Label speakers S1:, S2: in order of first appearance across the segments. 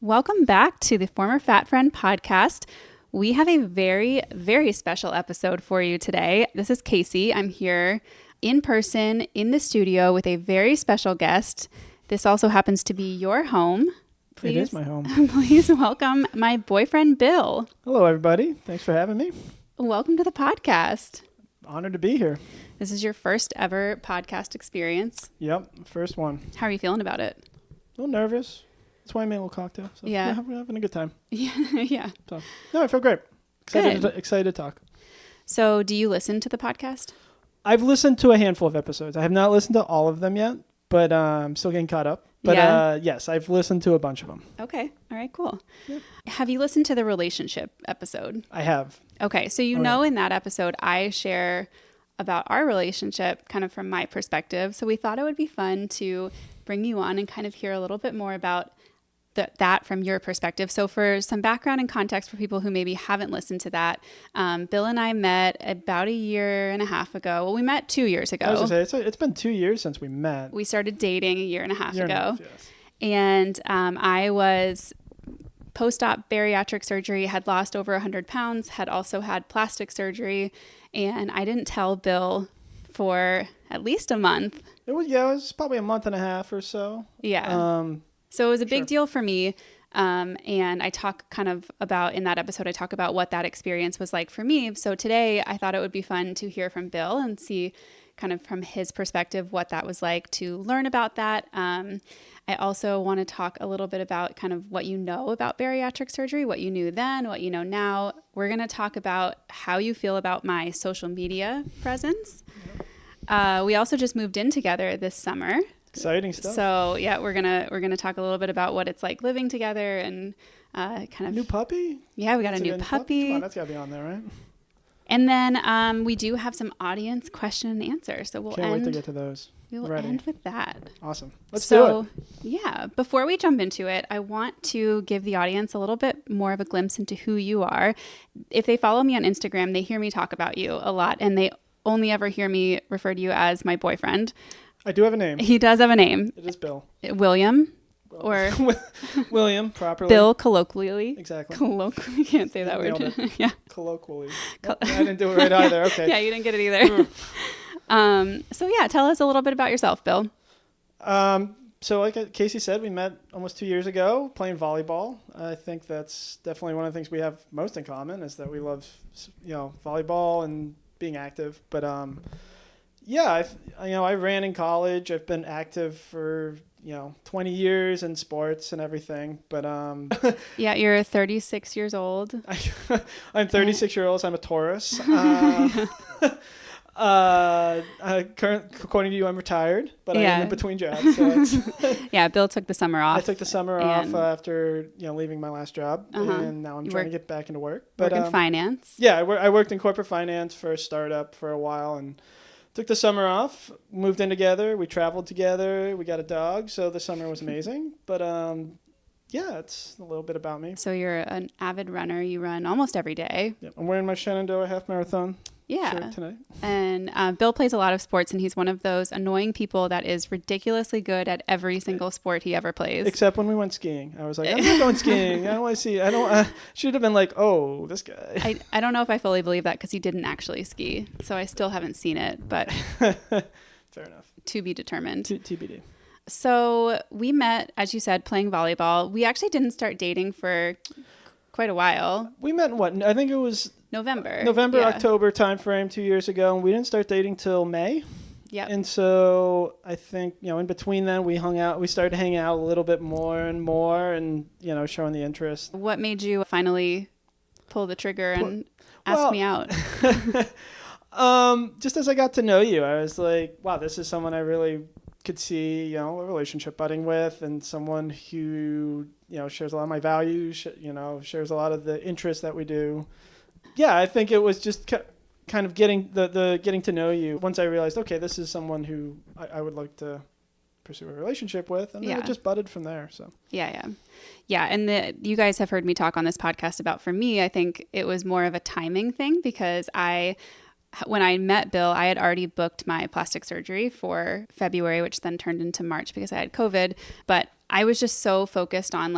S1: Welcome back to the Former Fat Friend podcast. We have a very, very special episode for you today. This is Kasey. I'm here in person in the studio with a very special guest. This also happens to be your home. Please,
S2: it is my home.
S1: Please welcome my boyfriend, Bill.
S2: Hello, everybody. Thanks for having me.
S1: Welcome to the podcast.
S2: Honored to be here.
S1: This is your first ever podcast experience.
S2: Yep, first one.
S1: How are you feeling about it?
S2: A little nervous. That's why I made a little cocktail. So
S1: Yeah.
S2: We're having a good time.
S1: Yeah.
S2: So, no, I feel great. Excited to talk.
S1: So do you listen to the podcast?
S2: I've listened to a handful of episodes. I have not listened to all of them yet, but I'm still getting caught up. But yes, I've listened to a bunch of them.
S1: Okay. All right, cool.
S2: Yep.
S1: Have you listened to the relationship episode?
S2: I have.
S1: Okay. So in that episode, I share about our relationship kind of from my perspective. So we thought it would be fun to bring you on and kind of hear a little bit more about that from your perspective. So for some background and context for people who maybe haven't listened to that, Bill and I met about a year and a half ago. Well, we met 2 years ago.
S2: I was going to say, it's been 2 years since we met.
S1: We started dating a year and a half ago.
S2: Yes.
S1: And I was post-op bariatric surgery, had lost over 100 pounds, had also had plastic surgery. And I didn't tell Bill for at least a month.
S2: It was probably a month and a half or so.
S1: Yeah. So it was a big
S2: Sure.
S1: deal for me. And I talk kind of about, in that episode, I talk about what that experience was like for me. So today I thought it would be fun to hear from Bill and see kind of from his perspective what that was like to learn about that. I also want to talk a little bit about kind of what you know about bariatric surgery, what you knew then, what you know now. We're going to talk about how you feel about my social media presence. We also just moved in together this summer.
S2: Exciting stuff.
S1: So yeah, we're gonna talk a little bit about what it's like living together and kind of
S2: New puppy?
S1: Yeah, we got a new puppy.
S2: Come on, that's got to be on there, right?
S1: And then we do have some audience question and answer. So
S2: Can't wait to get to those.
S1: We'll
S2: Ready.
S1: end with that.
S2: Awesome. Let's do it.
S1: Yeah, before we jump into it, I want to give the audience a little bit more of a glimpse into who you are. If they follow me on Instagram, they hear me talk about you a lot, and they only ever hear me refer to you as my boyfriend.
S2: I do have a name.
S1: He does have a name.
S2: It is Bill.
S1: William. Or
S2: William, properly.
S1: Bill, colloquially.
S2: Exactly.
S1: Colloquially, can't say that word. Yeah.
S2: Colloquially. Nope, I didn't do it right either. Okay.
S1: Yeah, you didn't get it either. So yeah, tell us a little bit about yourself, Bill.
S2: So like Kasey said, we met almost 2 years ago playing volleyball. I think that's definitely one of the things we have most in common is that we love, volleyball and being active. But yeah, I ran in college. I've been active for 20 years in sports and everything. But
S1: yeah, you're 36 years old.
S2: I'm 36 years old. So I'm a Taurus. According to you, I'm retired, but I'm in between jobs. So
S1: yeah, Bill took the summer off.
S2: I took the summer off after leaving my last job, and now I'm trying to get back into work.
S1: But work in finance.
S2: Yeah, I worked in corporate finance for a startup for a while, and took the summer off. Moved in together. We traveled together. We got a dog, so the summer was amazing. But yeah, it's a little bit about me.
S1: So you're an avid runner. You run almost every day.
S2: Yep. I'm wearing my Shenandoah half marathon.
S1: Yeah.
S2: Tonight.
S1: And Bill plays a lot of sports, and he's one of those annoying people that is ridiculously good at every single sport he ever plays.
S2: Except when we went skiing. I was like, I'm not going skiing. I don't want to see. Should have been like, oh, this guy.
S1: I don't know if I fully believe that because he didn't actually ski. So I still haven't seen it, but
S2: fair enough.
S1: To be determined.
S2: TBD.
S1: So we met, as you said, playing volleyball. We actually didn't start dating for quite a while.
S2: We met in what? I think it was
S1: November,
S2: yeah. October time frame 2 years ago, and we didn't start dating till May.
S1: Yeah.
S2: And so I think in between then we hung out. We started hanging out a little bit more and more, and showing the interest.
S1: What made you finally pull the trigger and ask me out?
S2: Just as I got to know you, I was like, wow, this is someone I really could see, a relationship budding with, and someone who, shares a lot of my values, shares a lot of the interests that we do. Yeah, I think it was just kind of getting getting to know you. Once I realized, okay, this is someone who I would like to pursue a relationship with, and then it just budded from there. So
S1: yeah. And you guys have heard me talk on this podcast about, for me, I think it was more of a timing thing, because when I met Bill, I had already booked my plastic surgery for February, which then turned into March because I had COVID. But I was just so focused on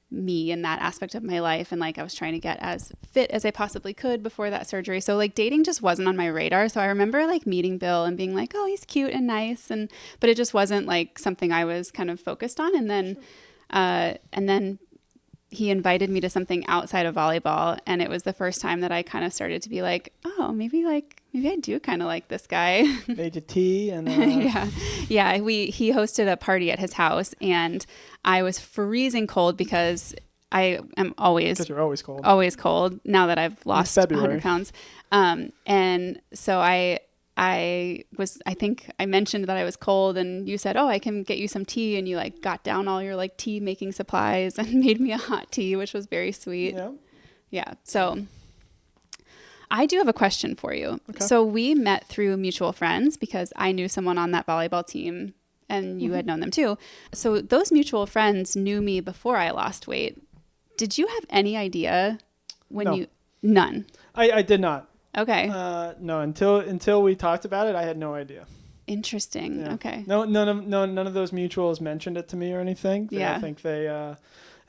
S1: me in that aspect of my life. And like, I was trying to get as fit as I possibly could before that surgery. So like dating just wasn't on my radar. So I remember like meeting Bill and being like, oh, he's cute and nice. But it just wasn't like something I was kind of focused on. And then he invited me to something outside of volleyball. And it was the first time that I kind of started to be like, oh, maybe I do kind of like this guy.
S2: Made you tea and
S1: Yeah. He hosted a party at his house, and I was freezing cold because I am always,
S2: because you're always cold.
S1: Always cold now that I've lost 100 pounds. And so I think I mentioned that I was cold, and you said, oh, I can get you some tea. And you like got down all your like tea making supplies and made me a hot tea, which was very sweet.
S2: Yeah.
S1: Yeah. So I do have a question for you.
S2: Okay.
S1: So we met through mutual friends because I knew someone on that volleyball team and you had known them too. So those mutual friends knew me before I lost weight. Did you have any idea when None?
S2: I did not.
S1: Okay.
S2: No, until we talked about it, I had no idea.
S1: Interesting. Yeah. Okay.
S2: None of those mutuals mentioned it to me or anything.
S1: Yeah.
S2: I think they,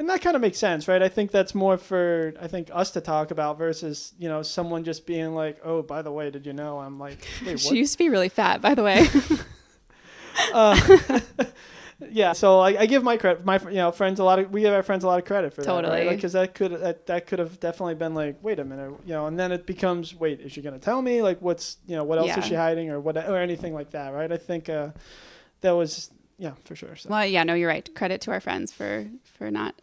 S2: and that kind of makes sense, right? I think that's more for, us to talk about versus, someone just being like, oh, by the way, did you know? I'm like, wait, what?
S1: She used to be really fat, by the way.
S2: Yeah. So I give my friends we give our friends a lot of credit for
S1: totally.
S2: that, right? Because that could have definitely been like, wait a minute, and then it becomes, wait, is she going to tell me? Like, what's, what else is she hiding or anything like that, right? I think that was, yeah, for sure. So.
S1: Well, yeah, no, you're right. Credit to our friends for not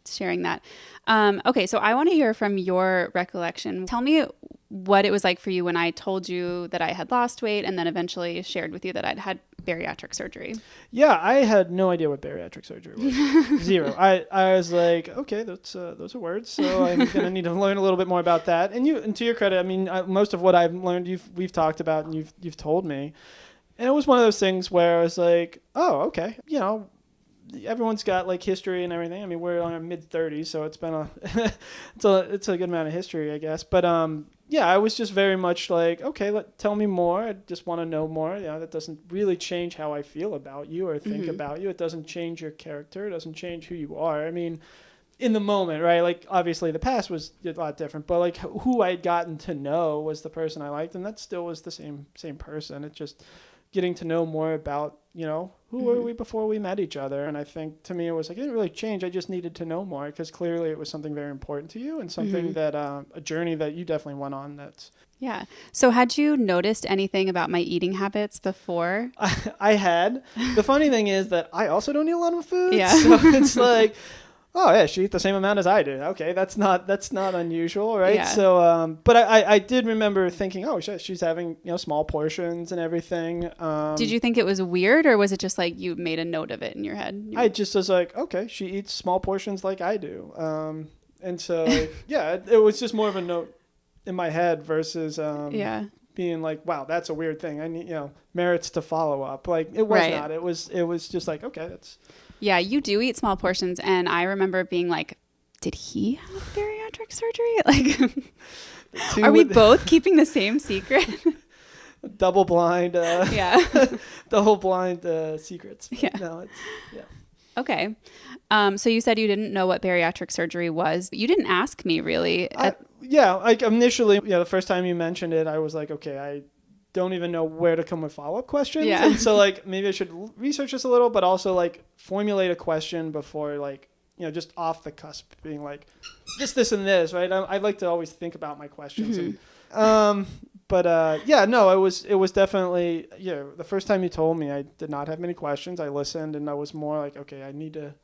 S1: sharing that. Okay, so I want to hear from your recollection. Tell me what it was like for you when I told you that I had lost weight and then eventually shared with you that I'd had bariatric surgery.
S2: Yeah, I had no idea what bariatric surgery was. Zero. I was like, okay, those are words, so I'm gonna need to learn a little bit more about that. And to your credit, I mean, most of what I've learned, we've talked about and you've told me. And it was one of those things where I was like, oh, okay, everyone's got like history and everything. I mean, we're on our mid-30s, so it's been it's a good amount of history, I guess. But yeah, I was just very much like, okay, tell me more. I just want to know more. That doesn't really change how I feel about you or think about you. It doesn't change your character. It doesn't change who you are. I mean, in the moment, right? Like, obviously the past was a lot different, but like who I'd gotten to know was the person I liked, and that still was the same person. It just getting to know more about, who were we before we met each other. And I think to me, it was like, it didn't really change. I just needed to know more because clearly it was something very important to you and something that, a journey that you definitely went on.
S1: Yeah. So had you noticed anything about my eating habits before?
S2: I had. The funny thing is that I also don't eat a lot of food.
S1: Yeah.
S2: So it's like, oh yeah, she eats the same amount as I do. Okay, that's not unusual, right?
S1: Yeah.
S2: So, but I did remember thinking, oh, she's having small portions and everything.
S1: Did you think it was weird, or was it just like you made a note of it in your head?
S2: I just was like, okay, she eats small portions like I do, and so yeah, it was just more of a note in my head versus being like, wow, that's a weird thing. I need merits to follow up. Like it was not. It was just like, okay, that's.
S1: Yeah, you do eat small portions, and I remember being like, did he have bariatric surgery? Like, are we both keeping the same secret?
S2: Double blind. Double blind secrets.
S1: Yeah.
S2: No,
S1: Okay. So you said you didn't know what bariatric surgery was. You didn't ask me, really.
S2: Like initially, the first time you mentioned it, I was like, okay, I don't even know where to come with follow-up questions.
S1: Yeah.
S2: And so like maybe I should research this a little, but also like formulate a question before like, just off the cusp being like this and this, right? I like to always think about my questions. And, it was definitely, the first time you told me, I did not have many questions. I listened and I was more like, okay, I need to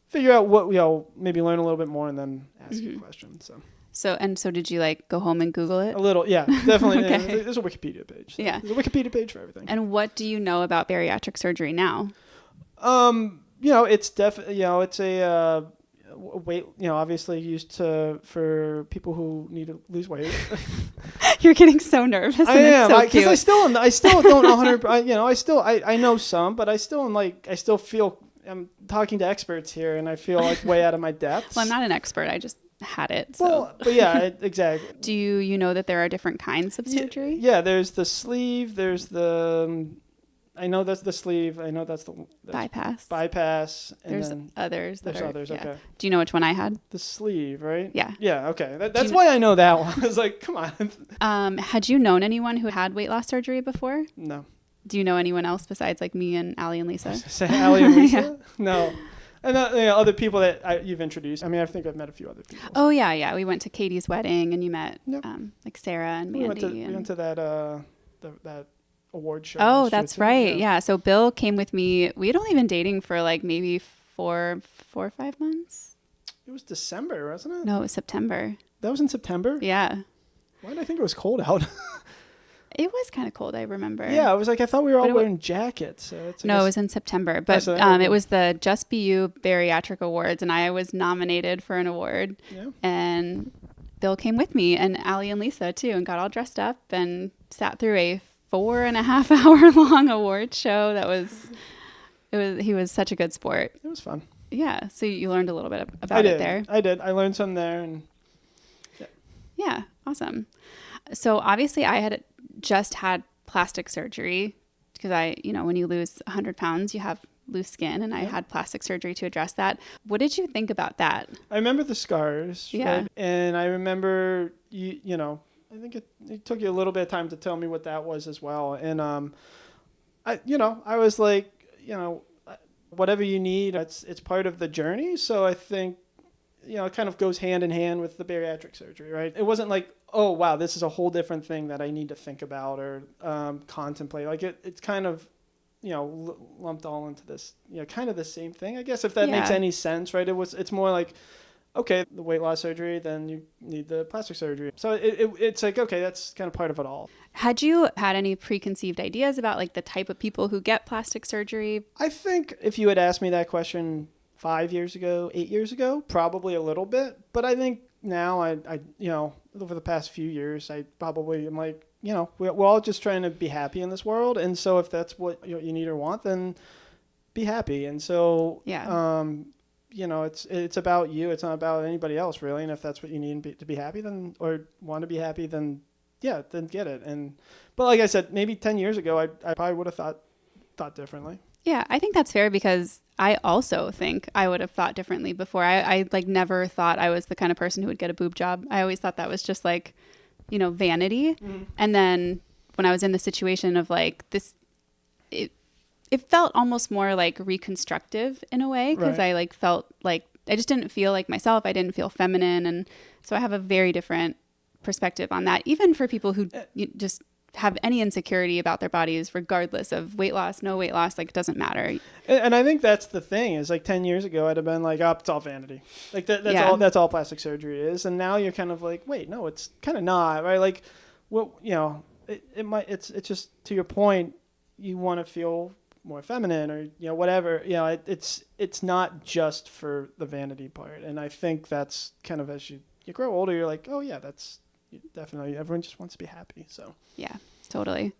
S2: figure out what, maybe learn a little bit more and then ask you questions.
S1: So did you like go home and Google it?
S2: A little, yeah, definitely.
S1: Okay.
S2: There's a Wikipedia page.
S1: Yeah.
S2: There's a Wikipedia page for everything.
S1: And what do you know about bariatric surgery now?
S2: It's definitely, it's a weight, obviously used for people who need to lose weight.
S1: You're getting so nervous.
S2: I am, because
S1: so
S2: I still don't 100%, I know some, but I still feel I'm talking to experts here and I feel like way out of my depths.
S1: Well, I'm not an expert. I just had it. So.
S2: Well, but yeah, exactly.
S1: Do you know that there are different kinds of surgery?
S2: Yeah, there's the sleeve, there's the I know that's the sleeve. I know that's
S1: bypass.
S2: Bypass. And
S1: There's
S2: then
S1: others.
S2: There's others.
S1: Yeah.
S2: Okay.
S1: Do you know which one I had?
S2: The sleeve, right?
S1: Yeah.
S2: Yeah. Okay. That's why I know that one. I was like, come on.
S1: Had you known anyone who had weight loss surgery before?
S2: No.
S1: Do you know anyone else besides like me and Allie and Lisa?
S2: Say Allie and Lisa?
S1: Yeah.
S2: No. And other people that you've introduced. I mean, I think I've met a few other people.
S1: Oh yeah. We went to Katie's wedding, and you met like Sarah and Mandy.
S2: We went to that that award show.
S1: Oh, that's right. Yeah. So Bill came with me. We had only been dating for like maybe four or 5 months.
S2: It was December, wasn't it?
S1: No, it was September.
S2: That was in September?
S1: Yeah.
S2: Why did I think it was cold out?
S1: It was kind of cold, I remember.
S2: Yeah, I was like, I thought we were all wearing jackets. So
S1: no, it was in September. But it was the Just Be You Bariatric Awards, and I was nominated for an award. Yeah. And Bill came with me, and Allie and Lisa too, and got all dressed up and sat through a 4.5 hour long award show. He was such a good sport.
S2: It was fun.
S1: Yeah. So you learned a little bit about it there.
S2: I did. I learned some there. And
S1: yeah. Awesome. So obviously I had just had plastic surgery because when you lose 100 pounds, you have loose skin, and I had plastic surgery to address that. What did you think about that?
S2: I remember the scars.
S1: Yeah.
S2: Right? And I remember, I think it took you a little bit of time to tell me what that was as well. And, I was like, whatever you need, it's part of the journey. So I think, it kind of goes hand in hand with the bariatric surgery, right? It wasn't like, oh, wow, this is a whole different thing that I need to think about or contemplate. Like it's kind of, lumped all into this, kind of the same thing, I guess, if that makes any sense, right? It's more like, okay, the weight loss surgery, then you need the plastic surgery. So it's like, okay, that's kind of part of it all.
S1: Had you had any preconceived ideas about like the type of people who get plastic surgery?
S2: I think if you had asked me that question 5 years ago, 8 years ago, probably a little bit. But I think now I over the past few years, I probably am like, we're all just trying to be happy in this world. And so if that's what you need or want, then be happy. And so, it's about you. It's not about anybody else, really. And if that's what you need to be happy, then, or want to be happy, then then get it. But like I said, maybe 10 years ago, I probably would have thought differently.
S1: Yeah, I think that's fair because I also think I would have thought differently before. I like never thought I was the kind of person who would get a boob job. I always thought that was just like, vanity. Mm-hmm. And then when I was in the situation of like this, it felt almost more like reconstructive in a way because I like felt like I just didn't feel like myself. I didn't feel feminine. And so I have a very different perspective on that, even for people who just have any insecurity about their bodies, regardless of weight loss, no weight loss, like it doesn't matter.
S2: And I think that's the thing is like 10 years ago, I'd have been like, oh, it's all vanity. Like that's all plastic surgery is. And now you're kind of like, wait, no, it's kind of not, right? Like, it's just to your point, you want to feel more feminine or, whatever, it's not just for the vanity part. And I think that's kind of as you grow older, you're like, oh yeah, that's definitely, everyone just wants to be happy. So
S1: yeah, totally.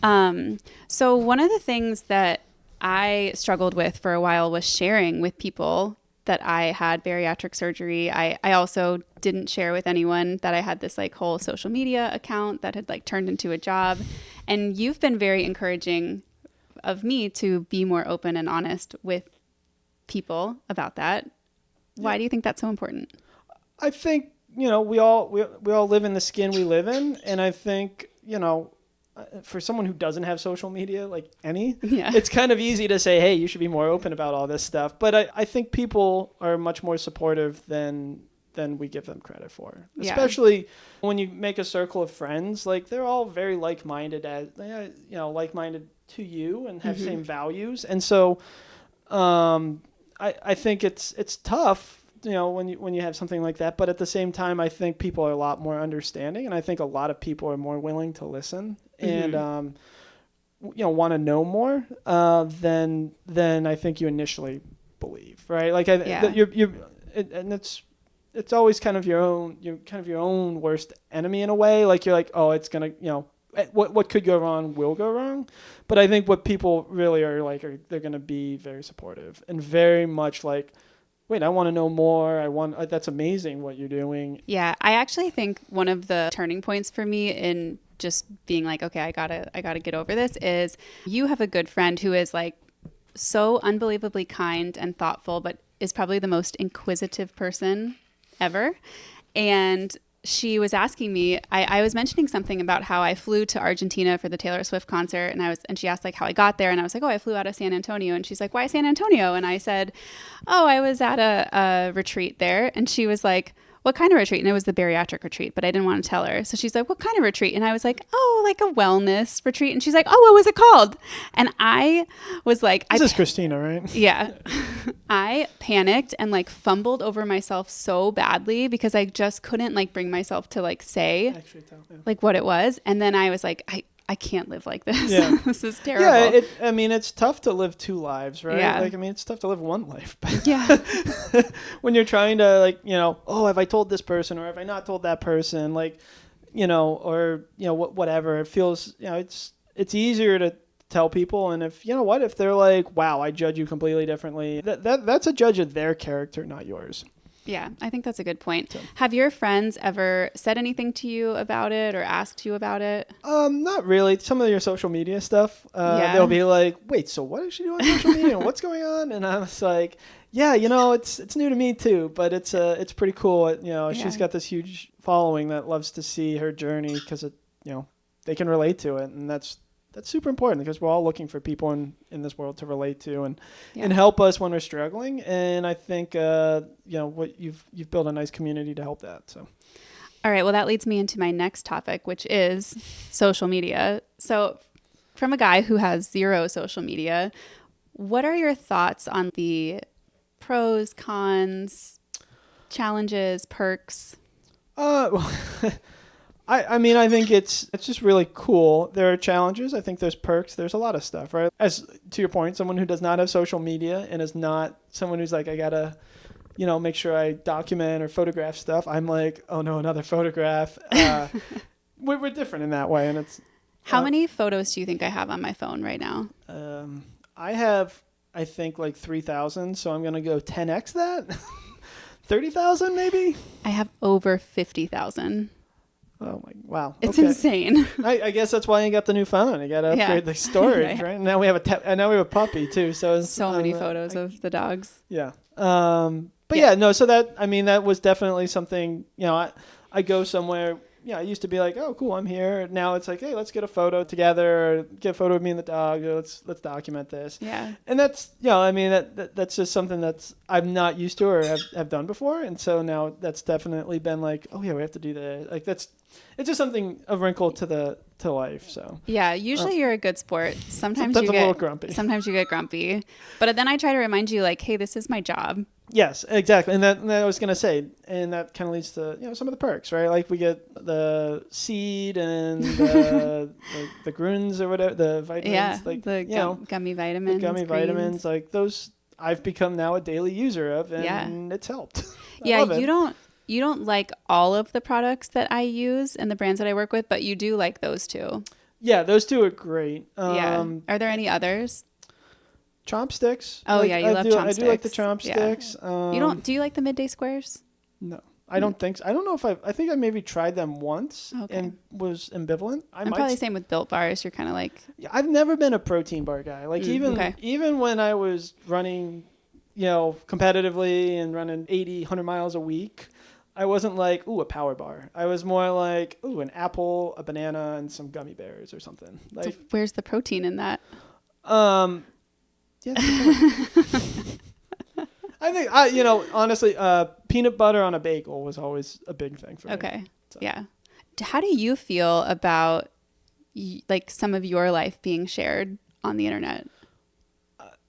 S1: So one of the things that I struggled with for a while was sharing with people that I had bariatric surgery. I also didn't share with anyone that I had this like whole social media account that had like turned into a job. And you've been very encouraging of me to be more open and honest with people about that. Why do you think that's so important? I
S2: think, we all live in the skin we live in. And I think, for someone who doesn't have social media, it's kind of easy to say, hey, you should be more open about all this stuff. But I think people are much more supportive than we give them credit for, especially when you make a circle of friends, like they're all very like-minded like-minded to you and have same values. And so, I think it's tough, when you have something like that, but at the same time, I think people are a lot more understanding, and I think a lot of people are more willing to listen and want to know more than I think you initially believe, right? Like and it's always kind of your own worst enemy in a way. Like you're like, oh, it's gonna, what could go wrong will go wrong. But I think what people really are like they're gonna be very supportive and very much like, wait, I want to know more. That's amazing what you're doing.
S1: Yeah, I actually think one of the turning points for me in just being like, okay, I gotta get over this, is you have a good friend who is like so unbelievably kind and thoughtful, but is probably the most inquisitive person ever. And she was asking me, I was mentioning something about how I flew to Argentina for the Taylor Swift concert, and she asked like how I got there, and I was like, oh, I flew out of San Antonio, and she's like, why San Antonio? And I said, oh, I was at a retreat there, and she was like, what kind of retreat? And it was the bariatric retreat, but I didn't want to tell her. So she's like, what kind of retreat? And I was like, oh, like a wellness retreat. And she's like, oh, what was it called? And I was like,
S2: this is Christina, right?
S1: Yeah. I panicked and like fumbled over myself so badly because I just couldn't like bring myself to like say like what it was. And then I was like, I can't live like this. Yeah. This is terrible.
S2: Yeah, I mean, it's tough to live two lives, right?
S1: Yeah.
S2: Like, I mean, it's tough to live one life. But
S1: yeah.
S2: when you're trying to, like, you know, oh, have I told this person or have I not told that person? Like, you know, or, you know, whatever. It feels, you know, it's easier to tell people. And if, you know what, if they're like, wow, I judge you completely differently, that's a judge of their character, not yours.
S1: Yeah, I think that's a good point. So, have your friends ever said anything to you about it or asked you about it?
S2: Not really. Some of your social media stuff, they'll be like, wait, so what is she doing on social media? What's going on? And I was like, yeah, you know, it's new to me too, but it's pretty cool. You know, she's got this huge following that loves to see her journey because you know, they can relate to it, and that's super important because we're all looking for people in this world to relate to and help us when we're struggling. And I think, you know, what you've built a nice community to help that. So,
S1: all right. Well, that leads me into my next topic, which is social media. So from a guy who has zero social media, what are your thoughts on the pros, cons, challenges, perks?
S2: Well, I mean, I think it's just really cool. There are challenges. I think there's perks. There's a lot of stuff, right? As to your point, someone who does not have social media and is not someone who's like, I gotta, you know, make sure I document or photograph stuff. I'm like, oh no, another photograph. We're different in that way, and it's.
S1: How many photos do you think I have on my phone right now?
S2: I have, I think, like 3,000. So I'm gonna go 10x that. 30,000 maybe.
S1: I have over 50,000.
S2: Oh my! Wow,
S1: it's insane.
S2: I guess that's why you got the new phone. You got to upgrade the storage, right? And now we have a puppy too. So
S1: many photos of the dogs.
S2: Yeah. But no. So that was definitely something. You know, I go somewhere. Yeah, I used to be like, oh, cool, I'm here. Now it's like, hey, let's get a photo together. Or get a photo of me and the dog. Or let's document this.
S1: Yeah.
S2: And that's, you know, I mean, that's just something that's I'm not used to or have done before. And so now that's definitely been like, oh yeah, we have to do that. Like it's just something, a wrinkle to life. So
S1: yeah, usually you're a good sport. Sometimes you get
S2: a little grumpy.
S1: Sometimes you get grumpy, but then I try to remind you, like, hey, this is my job.
S2: Yes, exactly. And that I was gonna say, and that kind of leads to, you know, some of the perks, right? Like we get the seed and the gruns or whatever, the vitamins.
S1: Yeah,
S2: like
S1: the gummy vitamins.
S2: The gummy vitamins, like those, I've become now a daily user of, and it's helped. You don't like all of the products that I use and the brands that I work with, but you do like those two. Yeah, those two are great.
S1: Yeah. Are there any others?
S2: Chopsticks.
S1: Oh, yeah, you love chopsticks.
S2: I do like the chopsticks.
S1: Yeah. Do you like the midday squares?
S2: No, I don't think so. I don't know if I think I maybe tried them once and was ambivalent.
S1: I'm probably the same with Built Bars. You're kind of like...
S2: Yeah, I've never been a protein bar guy. Like even when I was running, you know, competitively and running 80, 100 miles a week, I wasn't like, ooh, a power bar. I was more like, ooh, an apple, a banana, and some gummy bears or something. Like,
S1: so where's the protein in that?
S2: Yeah. I think honestly, peanut butter on a bagel was always a big thing for me.
S1: Okay. So. Yeah. How do you feel about like some of your life being shared on the internet?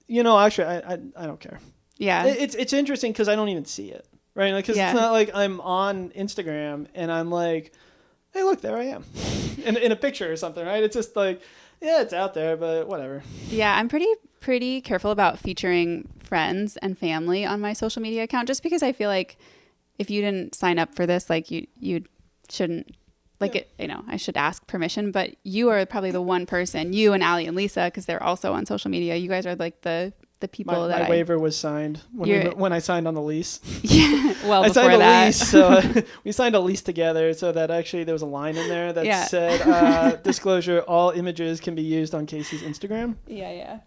S2: Actually, I don't care.
S1: Yeah.
S2: It's interesting because I don't even see it. Right, like because it's not like I'm on Instagram and I'm like, hey, look, there I am, in a picture or something, right? It's just like, yeah, it's out there, but whatever. Yeah,
S1: I'm pretty careful about featuring friends and family on my social media account, just because I feel like if you didn't sign up for this, like you shouldn't like, I should ask permission, but you are probably the one person, you and Allie and Lisa, because they're also on social media. You guys are like the people
S2: my waiver was signed when I signed on the lease.
S1: Yeah, well,
S2: I
S1: before
S2: signed
S1: that.
S2: a lease, so we signed a lease together, so that actually there was a line in there that said, disclosure, all images can be used on Kasey's Instagram.
S1: Yeah.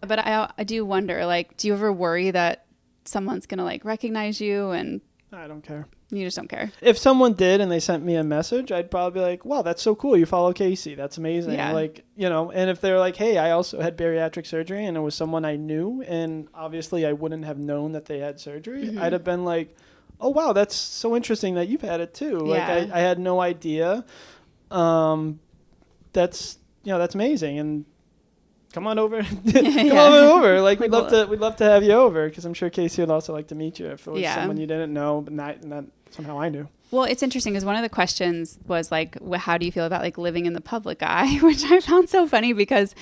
S1: But I do wonder, like, do you ever worry that someone's going to like recognize you? And
S2: I don't care.
S1: You just don't care.
S2: If someone did and they sent me a message, I'd probably be like, wow, that's so cool. You follow Kasey. That's amazing.
S1: Yeah.
S2: Like, and if they're like, hey, I also had bariatric surgery and it was someone I knew and obviously I wouldn't have known that they had surgery,
S1: Mm-hmm.
S2: I'd have been like, oh, wow, that's so interesting that you've had it too. Like,
S1: Yeah.
S2: I had no idea. That's amazing. And come on over. Come on over. Like, we'd love to have you over because I'm sure Kasey would also like to meet you if it was someone you didn't know, but not somehow I knew.
S1: Well, it's interesting because one of the questions was like, how do you feel about like living in the public eye? Which I found so funny because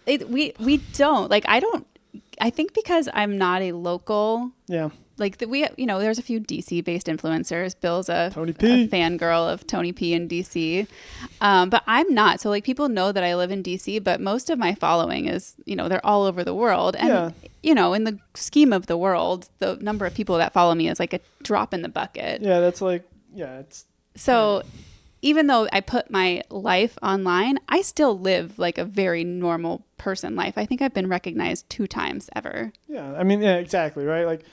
S1: we don't like, I think because I'm not a local.
S2: Yeah.
S1: Like there's a few DC based influencers. Bill's a
S2: P.
S1: fangirl of Tony P in DC. But I'm not. So like people know that I live in DC, but most of my following is, they're all over the world. And, in the scheme of the world, the number of people that follow me is like a drop in the bucket.
S2: Yeah. That's like, it's.
S1: So even though I put my life online, I still live like a very normal person life. I think I've been recognized 2 times ever.
S2: Yeah. I mean, yeah, exactly. Right. Like,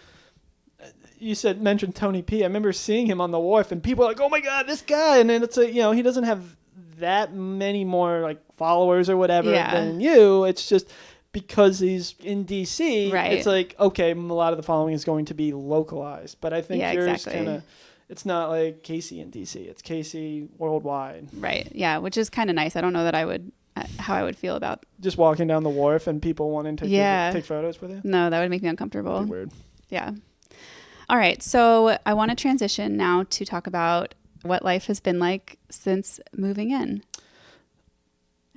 S2: you mentioned Tony P. I remember seeing him on the wharf and people are like, oh my God, this guy. And then it's like, he doesn't have that many more like followers or whatever than you. It's just because he's in DC.
S1: Right.
S2: It's like, okay, a lot of the following is going to be localized, but I think yours it's not like Kasey in DC. It's Kasey worldwide.
S1: Right. Yeah. Which is kind of nice. I don't know that how I would feel about
S2: just walking down the wharf and people wanting to take photos with you.
S1: No, that would make me uncomfortable.
S2: That'd be weird.
S1: Yeah. All right. So I want to transition now to talk about what life has been like since moving in.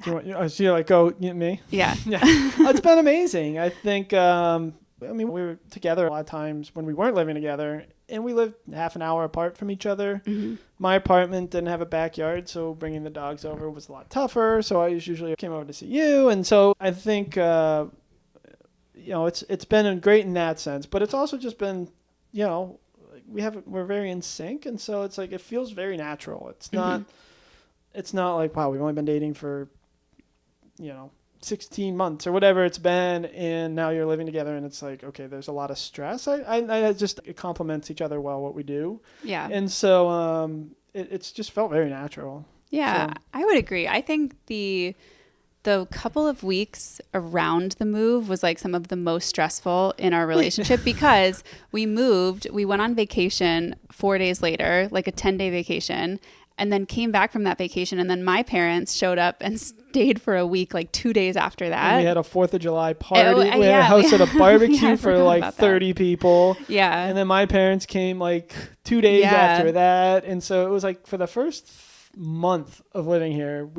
S2: So you're like, oh, me?
S1: Yeah.
S2: Yeah. It's been amazing. I think, we were together a lot of times when we weren't living together and we lived half an hour apart from each other. Mm-hmm. My apartment didn't have a backyard, so bringing the dogs over was a lot tougher. So I usually came over to see you. And so I think, it's been great in that sense, but it's also just been, we're very in sync, and so it's like it feels very natural. It's not like, wow, we've only been dating for 16 months or whatever it's been, and now you're living together and it's like, okay, there's a lot of stress. I just, it complements each other well what we do.
S1: Yeah.
S2: And so it's just felt very natural.
S1: Yeah, so. I would agree. I think the couple of weeks around the move was like some of the most stressful in our relationship because we went on vacation 4 days later, like a 10-day vacation, and then came back from that vacation. And then my parents showed up and stayed for a week, like 2 days after that.
S2: And we had a 4th of July party. We hosted a barbecue for like 30 people.
S1: Yeah.
S2: And then my parents came like 2 days after that. And so it was like for the first month of living here,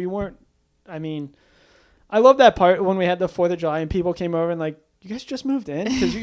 S2: I love that part when we had the 4th of July and people came over and like, you guys just moved in? Because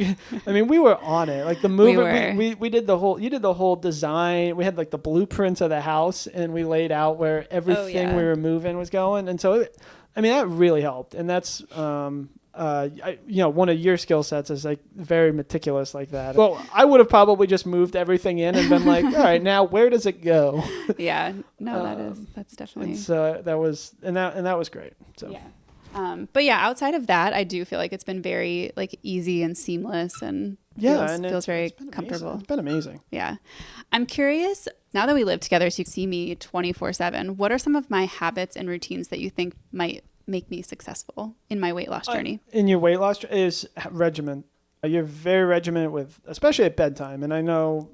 S2: we were on it. Like the move, we did you did the whole design. We had like the blueprints of the house and we laid out where everything we were moving was going. And so, that really helped. And that's, one of your skill sets is like very meticulous like that. Well, I would have probably just moved everything in and been like, all right, now where does it go?
S1: Yeah, no, that's definitely.
S2: And so that was great. So.
S1: Yeah. But yeah, outside of that, I do feel like it's been very like easy and seamless and feels very comfortable.
S2: Amazing. It's been amazing.
S1: Yeah. I'm curious, now that we live together, so you see me 24/7, what are some of my habits and routines that you think might make me successful in my weight loss journey?
S2: In your weight loss is regimen. You're very regimented with, especially at bedtime. And I know,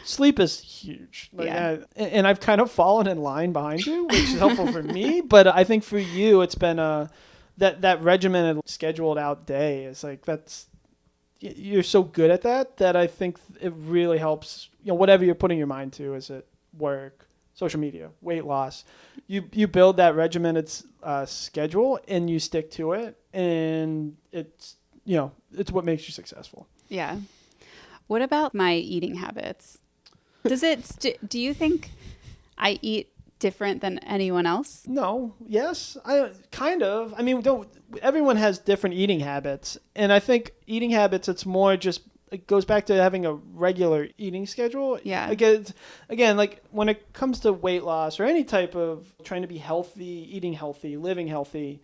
S2: sleep is huge. And I've kind of fallen in line behind you, which is helpful for me. But I think for you, it's been that regimented, scheduled out day is like, you're so good at that I think it really helps, whatever you're putting your mind to, is it work, social media, weight loss, you build that regimented schedule and you stick to it. And it's what makes you successful.
S1: Yeah. What about my eating habits? Do you think, I eat different than anyone else?
S2: No. Yes. I kind of. I mean, don't everyone has different eating habits, and I think eating habits. It's more just it goes back to having a regular eating schedule.
S1: Yeah.
S2: Again, like when it comes to weight loss or any type of trying to be healthy, eating healthy, living healthy,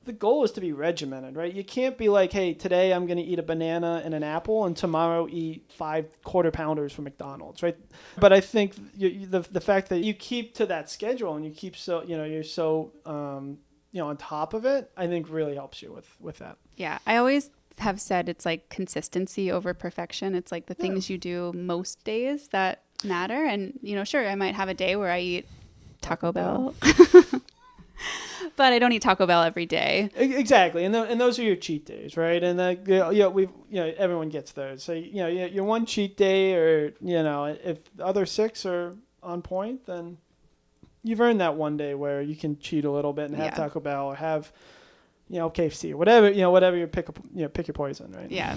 S2: the goal is to be regimented, right? You can't be like, hey, today I'm going to eat a banana and an apple, and tomorrow eat 5 quarter pounders from McDonald's, right? But I think the fact that you keep to that schedule and you keep you're so on top of it, I think really helps you with that.
S1: Yeah, I always have said it's like consistency over perfection. It's like the things you do most days that matter. And sure, I might have a day where I eat Taco Bell. But I don't eat Taco Bell every day.
S2: Exactly, and those are your cheat days, right? And everyone gets those. So your one cheat day, or if the other 6 are on point, then you've earned that one day where you can cheat a little bit and have Taco Bell or have KFC or whatever you pick your poison, right?
S1: Yeah.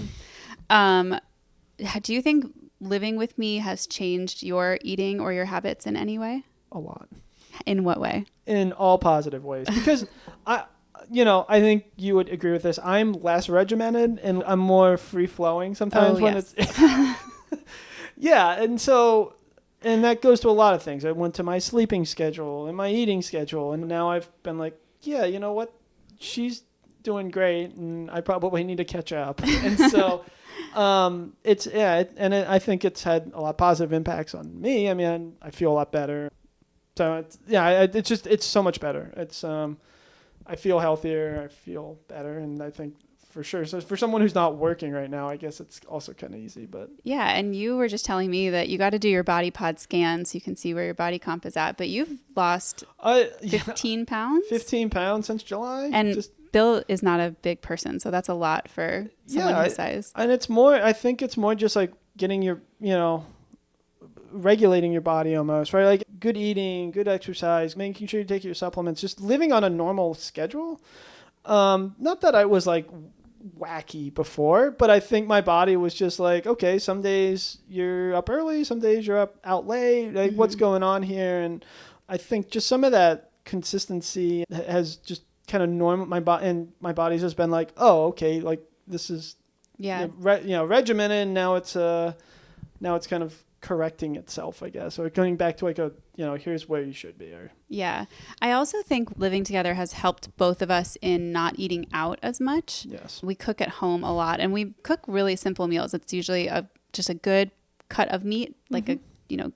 S1: Do you think living with me has changed your eating or your habits in any way?
S2: A lot.
S1: In what way? In
S2: all positive ways. Because I think you would agree with this. I'm less regimented and I'm more free flowing sometimes it's yeah, and that goes to a lot of things. I went to my sleeping schedule and my eating schedule, and now I've been like, yeah, you know what? She's doing great and I probably need to catch up. And so I think it's had a lot of positive impacts on me. I mean, I feel a lot better. So it's so much better. It's I feel healthier, I feel better, and I think for sure. So for someone who's not working right now, I guess it's also kind of easy. But
S1: yeah, and you were just telling me that you got to do your body pod scan so you can see where your body comp is at. But you've lost 15 pounds.
S2: 15 pounds since July,
S1: and Bill is not a big person, so that's a lot for someone his size.
S2: And it's more. I think it's more just like getting your regulating your body almost, right? Like good eating, good exercise, making sure you take your supplements, just living on a normal schedule. Not that I was like wacky before, but I think my body was just like, okay, some days you're up early, some days you're out late, like what's going on here? And I think just some of that consistency has just kind of my body's just been like, oh, okay, like this is regimented. Now it's kind of correcting itself, I guess, or going back to like here's where you should be.
S1: Yeah. I also think living together has helped both of us in not eating out as much.
S2: Yes.
S1: We cook at home a lot, and we cook really simple meals. It's usually just a good cut of meat, like a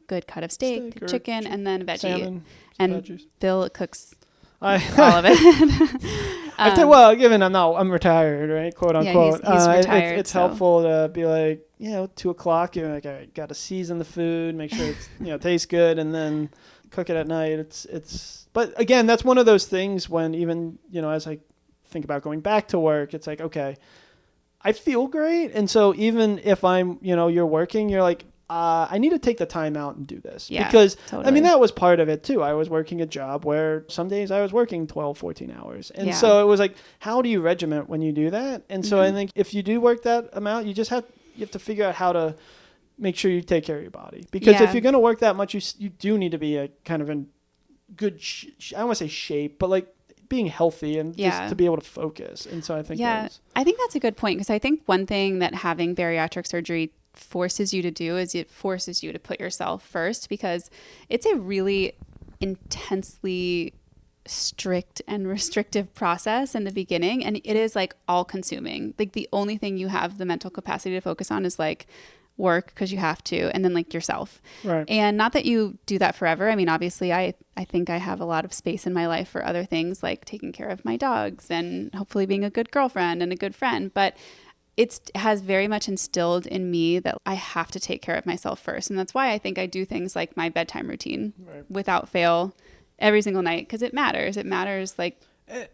S1: good cut of steak chicken, and then veggie. Salmon, and veggies. Bill cooks all of it.
S2: Given I'm retired, right? Quote unquote.
S1: Yeah, he's retired.
S2: It's helpful to be like, 2:00, you're like, all right, got to season the food, make sure it's, tastes good, and then cook it at night. But again, that's one of those things when even, as I think about going back to work, it's like, okay, I feel great. And so even if I'm, you're working, you're like, I need to take the time out and do this.
S1: Yeah,
S2: because
S1: totally.
S2: I mean, that was part of it too. I was working a job where some days I was working 12, 14 hours. And so it was like, how do you regiment when you do that? And so I think if you do work that amount, you have to figure out how to make sure you take care of your body. Because if you're going to work that much, you do need to be a kind of in good, I don't want to say shape, but like being healthy and just to be able to focus. And so I think
S1: I think that's a good point, because I think one thing that having bariatric surgery forces you to do is it forces you to put yourself first, because it's a really intensely strict and restrictive process in the beginning, and it is like all consuming. Like the only thing you have the mental capacity to focus on is like work, because you have to, and then like yourself.
S2: Right.
S1: And not that you do that forever. I mean, obviously I think I have a lot of space in my life for other things, like taking care of my dogs and hopefully being a good girlfriend and a good friend, but it has very much instilled in me that I have to take care of myself first. And that's why I think I do things like my bedtime routine without fail every single night, because it matters. It matters. Like,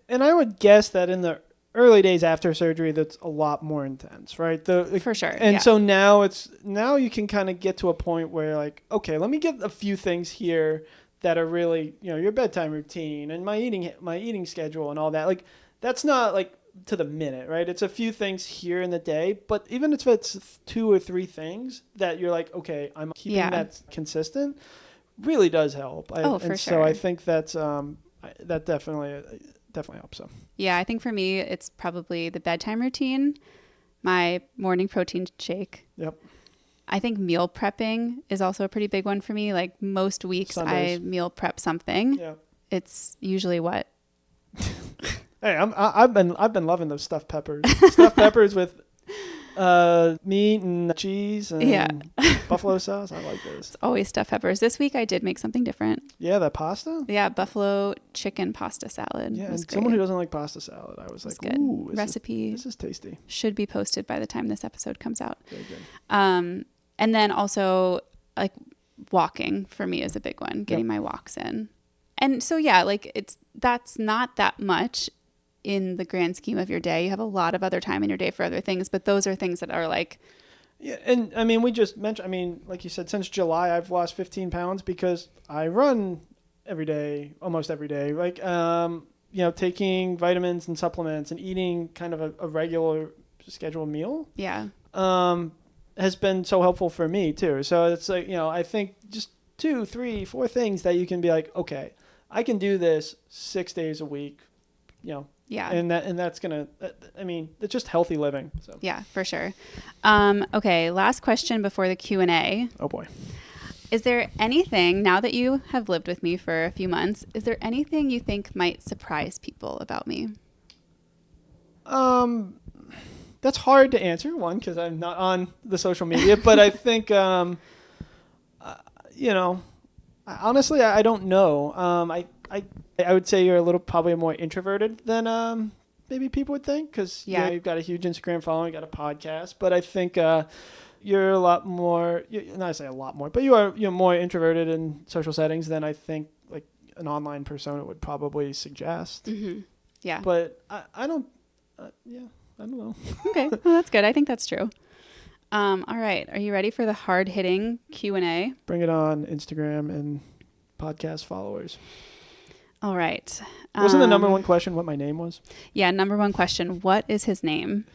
S2: and I would guess that in the early days after surgery, that's a lot more intense, right?
S1: For sure.
S2: And so now you can kind of get to a point where like, okay, let me get a few things here that are really, your bedtime routine and my eating schedule and all that. Like, that's not like to the minute, right? It's a few things here in the day, but even if it's 2 or 3 things that you're like, okay, I'm keeping that consistent, really does help.
S1: For sure.
S2: So I think that's that definitely helps. So
S1: yeah, I think for me, it's probably the bedtime routine, my morning protein shake.
S2: Yep.
S1: I think meal prepping is also a pretty big one for me. Like most weeks,
S2: Sundays.
S1: I meal prep something.
S2: Yeah.
S1: It's usually what?
S2: Hey, I've been loving those stuffed peppers. Stuffed peppers with meat and cheese and buffalo sauce. I like those.
S1: It's always stuffed peppers. This week I did make something different.
S2: Yeah, that pasta.
S1: Yeah, buffalo chicken pasta salad.
S2: Yeah,
S1: was
S2: and
S1: great.
S2: someone who doesn't like pasta salad, I was like,
S1: good.
S2: ooh,
S1: Recipe.
S2: This is tasty.
S1: Should be posted by the time this episode comes out.
S2: Very good.
S1: And then also like walking for me is a big one. Getting my walks in. And so yeah, like that's not that much in the grand scheme of your day. You have a lot of other time in your day for other things, but those are things that are like,
S2: yeah. And I mean, we just mentioned, I mean, like you said, since July, I've lost 15 pounds because I run every day, almost every day. Like, taking vitamins and supplements and eating kind of a regular scheduled meal.
S1: Yeah.
S2: Has been so helpful for me too. So it's like, I think just 2, 3, 4 things that you can be like, okay, I can do this 6 days a week, Yeah. And that's going to, it's just healthy living. So
S1: yeah, for sure. Okay. Last question before the Q&A.
S2: Oh boy.
S1: Is there anything, now that you have lived with me for a few months, is there anything you think might surprise people about me?
S2: That's hard to answer, one, because I'm not on the social media, but I think, honestly, I don't know. I would say you're a little probably more introverted than maybe people would think, because you've got a huge Instagram following, you got a podcast, but I think you're a lot more, not to say a lot more, but you're more introverted in social settings than I think like an online persona would probably suggest.
S1: Mm-hmm. Yeah.
S2: But I don't know.
S1: Okay, well, that's good. I think that's true. All right. Are you ready for the hard-hitting Q&A?
S2: Bring it on, Instagram and podcast followers.
S1: All right.
S2: Wasn't the number one question what my name was?
S1: Yeah, number one question. What is his name?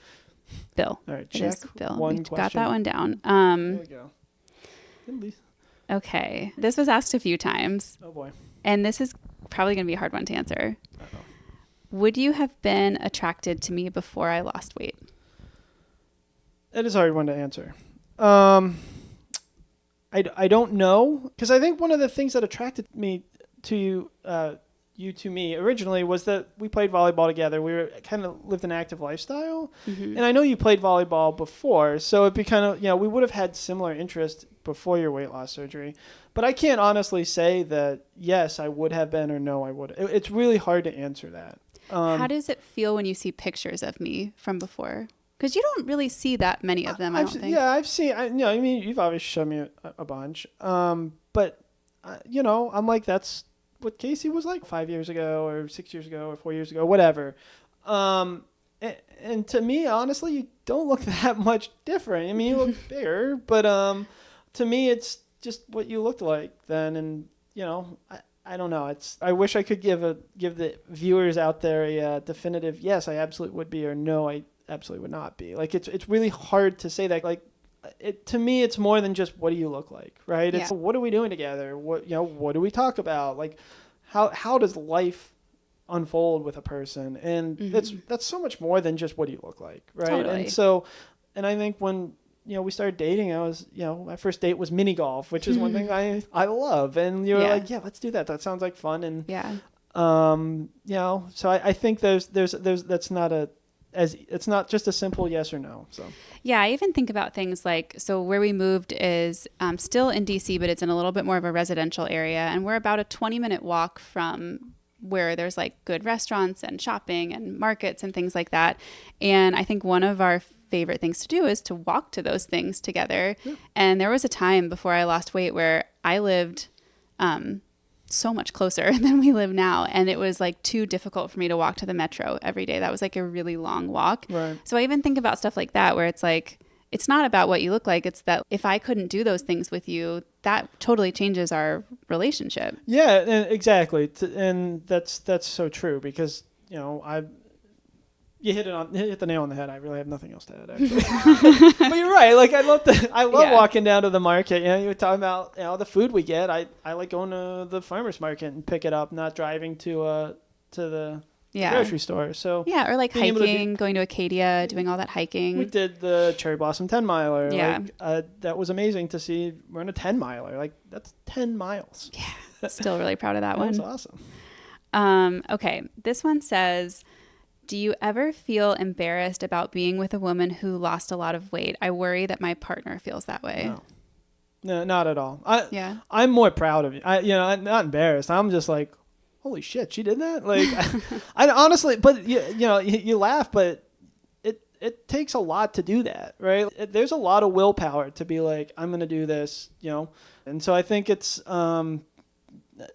S1: Bill.
S2: All right,
S1: It
S2: check
S1: is Bill.
S2: one
S1: We
S2: question.
S1: got that one down.
S2: There we go.
S1: Okay. This was asked a few times.
S2: Oh, boy.
S1: And this is probably going to be a hard one to answer.
S2: Uh-oh.
S1: Would you have been attracted to me before I lost weight?
S2: It is a hard one to answer. I don't know, because I think one of the things that attracted me to you to me originally was that we played volleyball together. We were kind of lived an active lifestyle. Mm-hmm. And I know you played volleyball before, so it'd be kind of, we would have had similar interest before your weight loss surgery. But I can't honestly say that, yes, I would have been or no, I would. It's really hard to answer that.
S1: How does it feel when you see pictures of me from before? Because you don't really see that many of them, I don't think.
S2: Yeah, I've seen, you've obviously shown me a bunch. But, I'm like, that's what Kasey was like 5 years ago or 6 years ago or 4 years ago, whatever. And to me, honestly, you don't look that much different. I mean, you look bigger, but to me, it's just what you looked like then. And, I don't know. I wish I could give the viewers out there a definitive, yes, I absolutely would be, or no, I absolutely would not be. Like, it's really hard to say that. Like, to me, it's more than just what do you look like, right? Yeah. It's what are we doing together? What do we talk about? Like, how does life unfold with a person? And that's so much more than just what do you look like, right?
S1: Totally.
S2: And I think when we started dating, I was my first date was mini golf, which is one thing I love. And you were like, yeah, let's do that. That sounds like fun. And so I think there's that's not it's not just a simple yes or no. So
S1: yeah, I even think about things like, so where we moved is still in DC, but it's in a little bit more of a residential area, and we're about a 20-minute walk from where there's like good restaurants and shopping and markets and things like that. And I think one of our favorite things to do is to walk to those things together. Yeah. And there was a time before I lost weight where I lived so much closer than we live now, and it was like too difficult for me to walk to the metro every day. That was like a really long walk.
S2: Right.
S1: So I even think about stuff like that, where it's like, it's not about what you look like. It's that if I couldn't do those things with you, that totally changes our relationship.
S2: Yeah, exactly. And that's so true, because You hit the nail on the head. I really have nothing else to add, actually. But you're right. Like, I love walking down to the market. You know, you were talking about, the food we get. I like going to the farmer's market and pick it up, not driving to the grocery store. So
S1: yeah, or like hiking, going to Acadia, doing all that hiking.
S2: We did the Cherry Blossom 10 miler.
S1: Yeah.
S2: That was amazing to see. We're on a 10 miler. Like, that's 10 miles.
S1: Yeah. Still really proud of that one.
S2: That was awesome.
S1: Okay. This one says, do you ever feel embarrassed about being with a woman who lost a lot of weight? I worry that my partner feels that way.
S2: No, not at all. I'm more proud of you. I'm not embarrassed. I'm just like, holy shit, she did that? Like, I honestly, but you laugh, but it takes a lot to do that, right? There's a lot of willpower to be like, I'm going to do this, And so I think it's,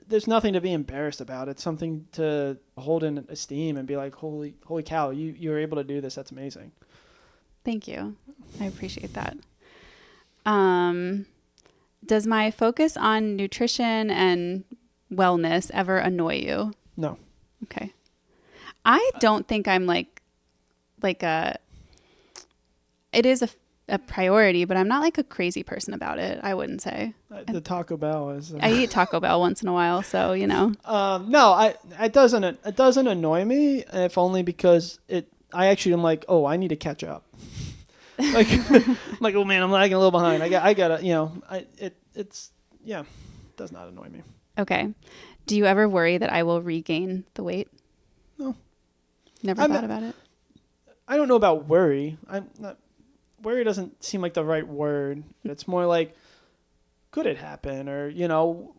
S2: there's nothing to be embarrassed about. It's something to hold in esteem and be like, holy cow, you were able to do this. That's amazing.
S1: Thank you. I appreciate that. Does my focus on nutrition and wellness ever annoy you?
S2: No.
S1: Okay. I don't think I'm like it is a priority, but I'm not like a crazy person about it. I wouldn't say.
S2: The Taco Bell is.
S1: I eat Taco Bell once in a while, so
S2: No, it doesn't annoy me, if only because I actually am like, oh, I need to catch up. Like, I'm like, oh man, I'm lagging a little behind. I gotta, it does not annoy me.
S1: Okay. Do you ever worry that I will regain the weight?
S2: No.
S1: Never thought about it?
S2: I don't know about worry. Worry doesn't seem like the right word. It's more like, could it happen? Or,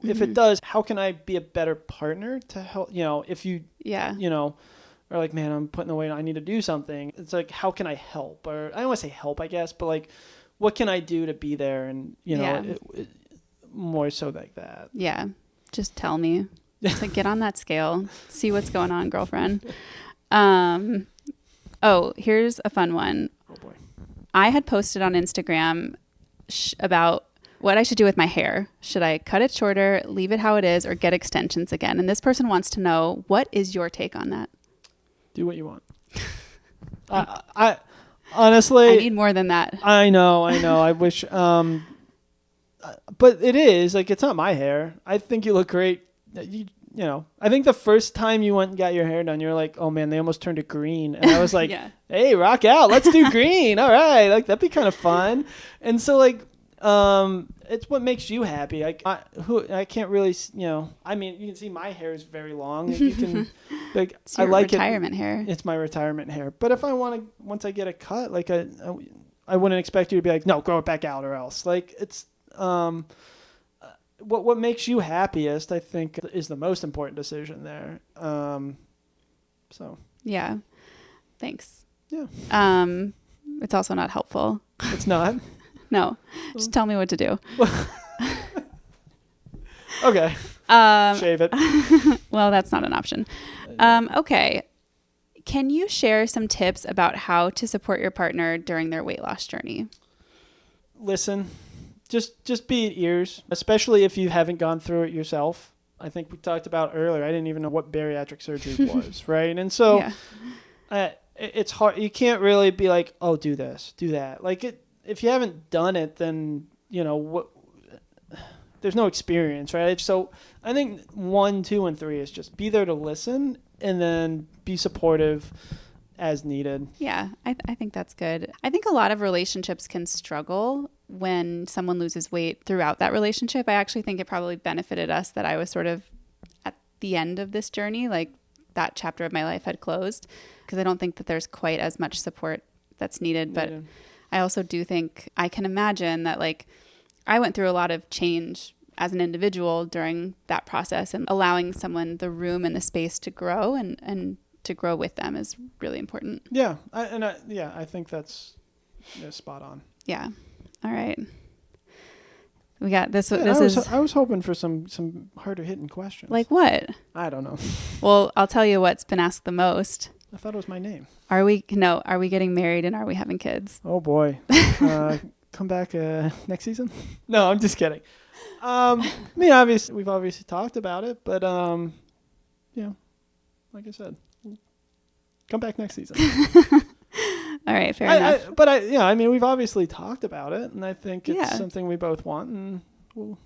S2: if it does, how can I be a better partner to help, if you, or like, man, I'm putting the weight on, I need to do something. It's like, how can I help? Or I don't want to say help, I guess, but like, what can I do to be there? And, more so like that.
S1: Yeah. Just tell me. Just like, get on that scale. See what's going on, girlfriend. Here's a fun one.
S2: Oh boy.
S1: I had posted on Instagram about what I should do with my hair. Should I cut it shorter, leave it how it is, or get extensions again? And this person wants to know, what is your take on that?
S2: Do what you want. I honestly,
S1: I need more than that.
S2: I know. I wish, but it is like, it's not my hair. I think you look great. I think the first time you went and got your hair done, you're like, oh man, they almost turned it green. And I was like, hey, rock out. Let's do green. All right. Like, that'd be kind of fun. And so like, it's what makes you happy. I can't really, I mean, you can see my hair is very long. You can, like,
S1: it's your retirement hair.
S2: It's my retirement hair. But if I once I get a cut, like I wouldn't expect you to be like, no, grow it back out or else. Like, it's, what makes you happiest, I think, is the most important decision there. So. Yeah.
S1: Thanks.
S2: Yeah.
S1: It's also not helpful.
S2: It's not?
S1: No. Just tell me what to do.
S2: Okay. Shave it.
S1: Well, that's not an option. Okay. Can you share some tips about how to support your partner during their weight loss journey?
S2: Listen. Just be ears, especially if you haven't gone through it yourself. I think we talked about earlier, I didn't even know what bariatric surgery was, right? And so it's hard. You can't really be like, oh, do this, do that. Like, if you haven't done it, then, there's no experience, right? So I think 1, 2, and 3 is just be there to listen and then be supportive as needed.
S1: Yeah, I think that's good. I think a lot of relationships can struggle when someone loses weight throughout that relationship. I actually think it probably benefited us that I was sort of at the end of this journey, like that chapter of my life had closed, because I don't think that there's quite as much support that's needed. But I also do think I can imagine that, like, I went through a lot of change as an individual during that process, and allowing someone the room and the space to grow and to grow with them is really important.
S2: Yeah. I think that's spot on.
S1: Yeah. All right. We got this.
S2: I was hoping for some harder hitting questions.
S1: Like what?
S2: I don't know.
S1: Well, I'll tell you what's been asked the most.
S2: I thought it was my name.
S1: Are we getting married and are we having kids?
S2: Oh boy. Come back next season? No, I'm just kidding. We've obviously talked about it, but like I said, come back next season.
S1: All right, fair enough.
S2: I mean, we've obviously talked about it, and I think it's something we both want, and we'll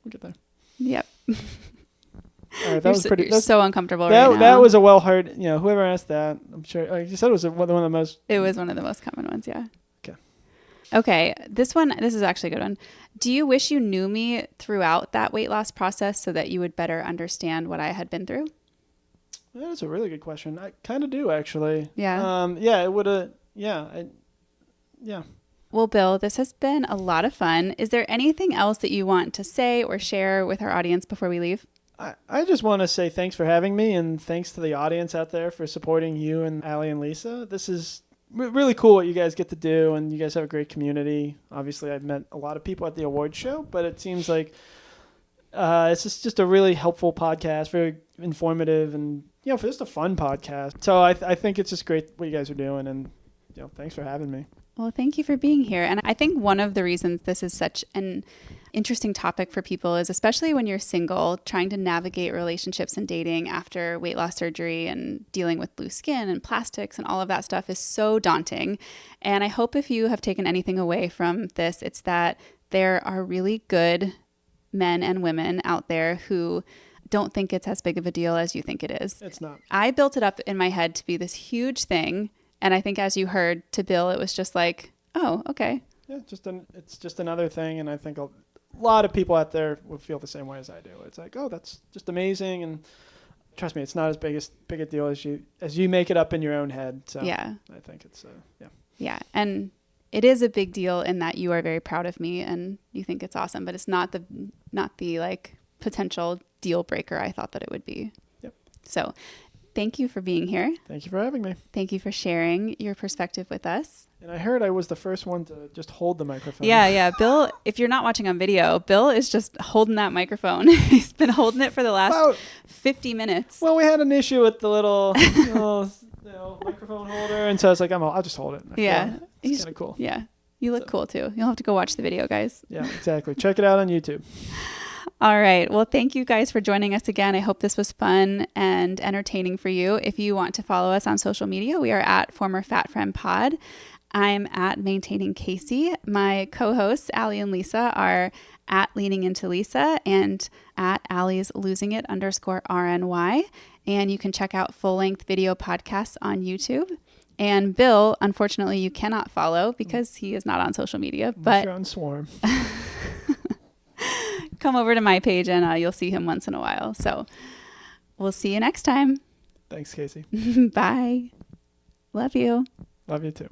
S2: get there.
S1: Yep.
S2: All right, that was pretty.
S1: You're so uncomfortable right now.
S2: That was a well-heard. Whoever asked that, I'm sure. Like you said, it was one of the most.
S1: It was one of the most common ones. Yeah.
S2: Okay.
S1: Okay. This is actually a good one. Do you wish you knew me throughout that weight loss process so that you would better understand what I had been through?
S2: That's a really good question. I kind of do, actually.
S1: Yeah.
S2: It would have. Yeah.
S1: Well, Bill, this has been a lot of fun. Is there anything else that you want to say or share with our audience before we leave?
S2: I just want to say thanks for having me, and thanks to the audience out there for supporting you and Allie and Lisa. This is really cool what you guys get to do, and you guys have a great community. Obviously, I've met a lot of people at the awards show, but it seems like it's just a really helpful podcast, very informative, and for just a fun podcast. So I think it's just great what you guys are doing, and thanks for having me.
S1: Well, thank you for being here. And I think one of the reasons this is such an interesting topic for people is, especially when you're single, trying to navigate relationships and dating after weight loss surgery and dealing with loose skin and plastics and all of that stuff is so daunting. And I hope if you have taken anything away from this, it's that there are really good men and women out there who don't think it's as big of a deal as you think it is.
S2: It's not.
S1: I built it up in my head to be this huge thing. And I think as you heard to Bill, it was just like, oh, okay.
S2: Yeah, it's just another thing. And I think a lot of people out there would feel the same way as I do. It's like, oh, that's just amazing. And trust me, it's not as big a deal as you make it up in your own head. So
S1: yeah,
S2: I think it's,
S1: Yeah. And it is a big deal in that you are very proud of me and you think it's awesome, but it's not the like potential deal breaker I thought that it would be.
S2: Yep.
S1: So thank you for being here.
S2: Thank you for having me.
S1: Thank you for sharing your perspective with us.
S2: And I heard I was the first one to just hold the microphone.
S1: Yeah. Bill, if you're not watching on video, Bill is just holding that microphone. He's been holding it for the last 50 minutes.
S2: Well, we had an issue with the little microphone holder, and so I was like, I'll just hold it. It's kind of cool.
S1: Yeah, you look cool too. You'll have to go watch the video, guys.
S2: Yeah, exactly. Check it out on YouTube.
S1: All right. Well, thank you guys for joining us again. I hope this was fun and entertaining for you. If you want to follow us on social media, we are at Former Fat Friend Pod. I'm at Maintaining Kasey. My co-hosts, Allie and Lisa, are at Leaning Into Lisa and at Allie's Losing It _RNY. And you can check out full-length video podcasts on YouTube. And Bill, unfortunately, you cannot follow because he is not on social media. But
S2: you're on Swarm.
S1: Come over to my page and you'll see him once in a while. So we'll see you next time.
S2: Thanks, Kasey.
S1: Bye. Love you.
S2: Love you too.